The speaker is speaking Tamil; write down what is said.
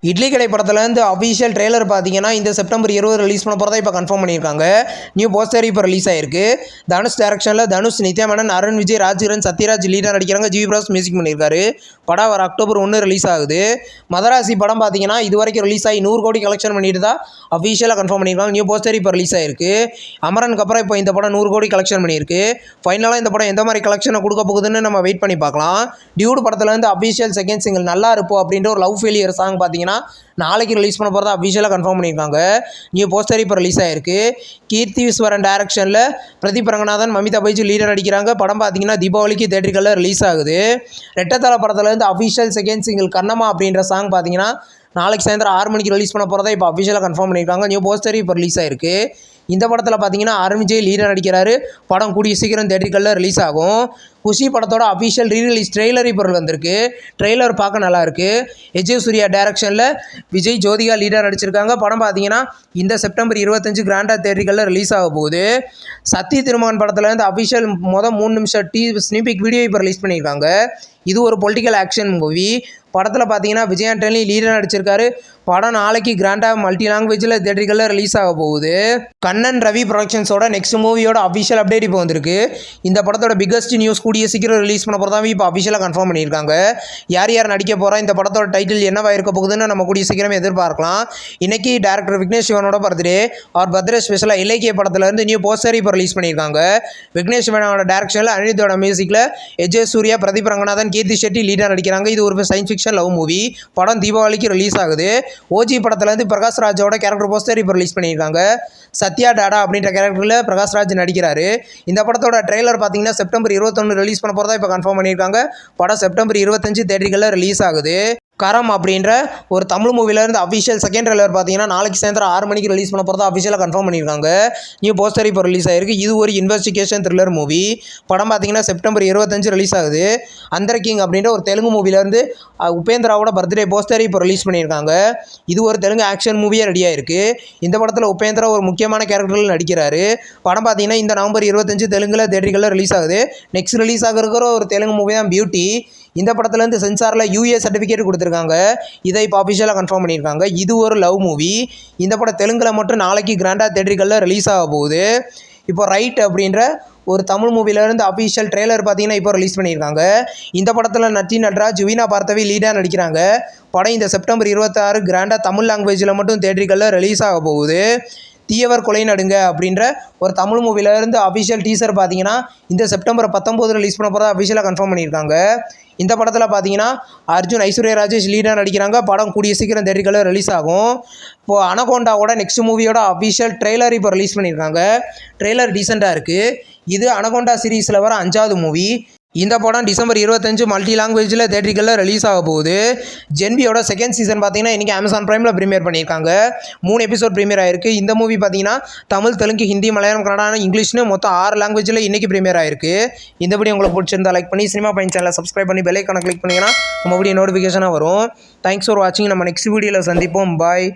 இட்லி கடை படத்துலேருந்து அஃபிஷியல் ட்ரெய்லர் பார்த்தீங்கன்னா இந்த செப்டம்பர் 20 ரிலீஸ் பண்ண போகிறதா இப்போ கன்ஃபார்ம் பண்ணியிருக்காங்க. நியூ போஸ்டர் இப்போ ரிலீஸ் ஆயிருக்கு. தனுஷ் டேரக்ஷனில் தனுஷ், நித்யா மேனன், அருண் விஜய், ராஜ்கிரண், சத்யராஜ் லீடர் நடிக்கிறாங்க. ஜிவி பிரகாஷ் மியூசிக் பண்ணியிருக்காரு. படம் வர அக்டோபர் 1 ரிலீஸ் ஆகுது. மதராசி படம் பார்த்தீங்கன்னா இது வரைக்கும் ரிலீஸ் ஆகி 100 கோடி கலெக்ஷன் பண்ணிட்டு தான் அஃபிஷியலாக கன்ஃபார்ம் பண்ணியிருக்காங்க. நியூ போஸ்டர் இப்போ ரிலீஸ் ஆயிருக்கு. அமரனுக்கு அப்புறம் இப்போ இந்த படம் 100 கோடி கலெக்ஷன் பண்ணியிருக்கு. ஃபைனலாக இந்த படம் எந்த மாதிரி கலெக்ஷனை கொடுக்க போகுதுன்னு நம்ம வெயிட் பண்ணி பார்க்கலாம். டியூட் படத்துலேருந்து அஃபிஷியல் செகண்ட் சிங்கிள் நல்லா இருப்போம் அப்படின்ற ஒரு லவ் ஃபெயிலியர் சாங் பார்த்தீங்கன்னா நாளைக்கு ரிலீஸ் பண்ண போகிறதா அஃபிஷியலாக கன்ஃபார்ம் பண்ணியிருக்காங்க. நியூ போஸ்டர் இப்போ ரிலீஸ் ஆயிருக்கு. கீர்த்தி விஸ்வரன் டைரக்ஷனில் பிரதீப் ரங்கநாதன், மமிதா பைஜு லீடர் நடிக்கிறாங்க. படம் பார்த்தீங்கன்னா தீபாவளிக்கு தேட்டருக்குள்ள ரிலீஸ் ஆகுது. ரெட்டத்தலை படத்துலேருந்து அஃபிஷியல் செகண்ட் சிங்கிள் கண்ணம்மா அப்படின்ற சாங் பார்த்தீங்கன்னா நாளைக்கு சாயந்தரம் 6 மணிக்கு ரிலீஸ் பண்ண போகிறதா இப்போ அஃபிஷியலாக கன்ஃபார்ம் பண்ணியிருக்காங்க. நியூ போஸ்டர் இப்போ ரிலீஸ் ஆயிருக்கு. இந்த படத்தில் பார்த்தீங்கன்னா அருண் விஜய் லீடர் நடிக்கிறாரு. படம் கூடிய சீக்கிரம் தேட்டருக்குள்ள ரிலீஸ் ஆகும். குஷி படத்தோட அஃபிஷியல் ரீரிலீஸ் ட்ரெய்லர் இப்போ வந்திருக்கு. ட்ரெய்லர் பார்க்க நல்லாயிருக்கு. எஜே சூர்யா டைரக்ஷனில் விஜய் ஜோதிகா லீடர் நடிச்சிருக்காங்க. படம் பார்த்தீங்கன்னா இந்த செப்டம்பர் 25 கிராண்டாக தேட்டருக்குள்ள ரிலீஸ் ஆக போகுது. சத்ய திருமகன் படத்துலேருந்து அஃபிஷியல் 3 நிமிஷம் ஸ்னீபிக் வீடியோ இப்போ ரிலீஸ் பண்ணியிருக்காங்க. இது ஒரு பொலிட்டிக்கல் ஆக்ஷன் மூவி. படத்தில் பார்த்தீங்கன்னா விஜய் ஆண்டனி லீடர் நடிச்சிருக்காரு. படம் நாளைக்கு கிராண்டாக மல்டி லாங்குவேஜில் தேட்டருக்குள்ள ரிலீஸ் ஆக போகுது. கண்ணன் ரவி ப்ரொடக்ஷன்ஸோட நெக்ஸ்ட் மூவியோட அஃபிஷியல் அப்டேட் இப்போ வந்திருக்கு. இந்த படத்தோட பிக்கஸ்ட் நியூஸ் கூடிய சீக்கிரம் ரிலீஸ் பண்ண போகிறதாவே இப்போ அஃபிஷியலாக கன்ஃபார்ம் பண்ணியிருக்காங்க. யார் யார் நடிக்க போகிறா, இந்த படத்தோட டைட்டில் என்னவா இருக்க போகுதுன்னு நம்ம கூடிய சீக்கிரம் எதிர்பார்க்கலாம். இன்னைக்கு டேரக்டர் விக்னேஷ் சிவனோட பர்த்டே. அவர் பர்த்டே ஸ்பெஷலாக இலக்கிய படத்துலேருந்து நியூ போஸ்டர் இப்போ ரிலீஸ் பண்ணியிருக்காங்க. விக்னேஷ் சிவனோட டேரக்ஷனில் அனிருத்தோட மியூசிக்கில் எஜே சூர்யா, பிரதீப் ரங்கநாதன், கீர்த்தி ஷெட்டி லீடர் நடிக்கிறாங்க. இது ஒரு சயின்ஸ் ஃபிக்ஷன் லவ் மூவி. படம் தீபாவளிக்கு ரிலீஸ் ஆகுது. ஓஜி படத்துலேருந்து பிரகாஷ் ராஜோட கேரக்டர் போஸ்டர் இப்போ ரிலீஸ் பண்ணியிருக்காங்க. சத்யா டாடா அப்படின்ற கேரக்டரில் பிரகாஷ் ராஜ் நடிக்கிறாரு. இந்த படத்தோட ட்ரெய்லர் பார்த்தீங்கன்னா செப்டம்பர் 21 ரிலீஸ் பண்ண போகிறதா இப்போ கன்ஃபார்ம் பண்ணியிருக்காங்க. படம் செப்டம்பர் 25 தேட்டருக்குள்ள ரிலீஸ் ஆகுது. கரம் அப்படின்ற ஒரு தமிழ் மூவிலேருந்து அஃபிஷியல் செகண்ட் ட்ரெய்லர் பார்த்தீங்கன்னா நாளைக்கு சாயந்தரம் 6 மணிக்கு ரிலீஸ் பண்ண போகிறதா அஃபிஷியலாக கன்ஃபார்ம் பண்ணியிருக்காங்க. நியூ போஸ்டர் இப்போ ரிலீஸ் ஆயிருக்கு. இது ஒரு இன்வெஸ்டிகேஷன் த்ரில்லர் மூவி. படம் பார்த்தீங்கன்னா செப்டம்பர் 25 ரிலீஸ் ஆகுது. அந்தர் கிங் அப்படின்ற ஒரு தெலுங்கு மூவிலேருந்து உபேந்திராவோட பர்த்டே போஸ்டர் இப்போ ரிலீஸ் பண்ணியிருக்காங்க. இது ஒரு தெலுங்கு ஆக்ஷன் மூவியாக ரெடியாக இருக்குது. இந்த படத்தில் உபேந்திரா ஒரு முக்கியமான கேரக்டரில் நடிக்கிறாரு. படம் பார்த்தீங்கன்னா இந்த நவம்பர் 25 தெலுங்குல தேட்டருக்குள்ள ரிலீஸ் ஆகுது. நெக்ஸ்ட் ரிலீஸ் ஆகிற ஒரு தெலுங்கு மூவி தான் பியூட்டி. இந்த படத்துலேருந்து சென்சாரில் யூஏ சர்டிஃபிகேட் கொடுத்துருக்காங்க. இதை இப்போ அஃபிஷியலாக கன்ஃபார்ம் பண்ணியிருக்காங்க. இது ஒரு லவ் மூவி. இந்த படம் தெலுங்கில் மட்டும் நாளைக்கு கிராண்டாக தேட்டருக்குள்ள ரிலீஸ் ஆக போகுது. இப்போ ரைட் அப்படின்ற ஒரு தமிழ் மூவிலேருந்து அஃபிஷியல் ட்ரெய்லர் பார்த்தீங்கன்னா இப்போ ரிலீஸ் பண்ணியிருக்காங்க. இந்த படத்தில் நட்டி நட்ராஜ், வீணா பார்த்தாவி லீடாக நடிக்கிறாங்க. படம் இந்த செப்டம்பர் 26 கிராண்டாக தமிழ் லாங்குவேஜில் மட்டும் தேட்டருக்குள்ள ரிலீஸ் ஆக போகுது. தீயவர் கொலை நடுங்க அப்படின்ற ஒரு தமிழ் மூவிலேருந்து அஃபிஷியல் டீசர் பார்த்தீங்கன்னா இந்த செப்டம்பர் 19 ரிலீஸ் பண்ண போகிறதா அஃபிஷியலாக கன்ஃபார்ம் பண்ணியிருக்காங்க. இந்த படத்தில் பார்த்தீங்கன்னா அர்ஜுன், ஐஸ்வர்யா ராஜேஷ் லீடாக நடிக்கிறாங்க. படம் கூடிய சீக்கிரம் தேட்டருக்குள்ள ரிலீஸ் ஆகும். இப்போது அனகோண்டாவோட நெக்ஸ்ட் மூவியோட அஃபிஷியல் ட்ரெய்லர் இப்போ ரிலீஸ் பண்ணியிருக்காங்க. ட்ரெய்லர் டீசெண்டாக இருக்குது. இது அனகோண்டா சீரீஸில் வர 5வது மூவி. இந்த படம் டிசம்பர் 25 மல்டி லாங்குவேஜில் தேட்டருக்குள்ள ரிலீஸ் ஆக போகுது. ஜென்பியோட செகண்ட் சீசன் பார்த்தீங்கன்னா இன்றைக்கி அமேசான் பிரைமில் ப்ரீமியர் பண்ணியிருக்காங்க. 3 எபிசோட் ப்ரீமியர் ஆயிருக்கு. இந்த மூவி பார்த்தீங்கன்னா தமிழ், தெலுங்கு, ஹிந்தி, மலையாளம், கன்னடா, இங்கிலீஷ்னு மொத்தம் 6 லாங்குவேஜில் இன்றைக்கி ப்ரீமியர் ஆயிருக்கு. இந்த வீடியோ உங்களுக்கு பிடிச்சிருந்தா லைக் பண்ணி சினிமா பயன் சேனலை சப்ஸ்கிரைப் பண்ணி பெல் ஐகானை கிளிக் பண்ணிங்கன்னா நம்ம வீடியோ நோட்டிஃபிகேஷனாக வரும். தேங்க்ஸ் ஃபார் வாட்சிங். நம்ம நெக்ஸ்ட் வீடியோவில் சந்திப்போம். பாய்.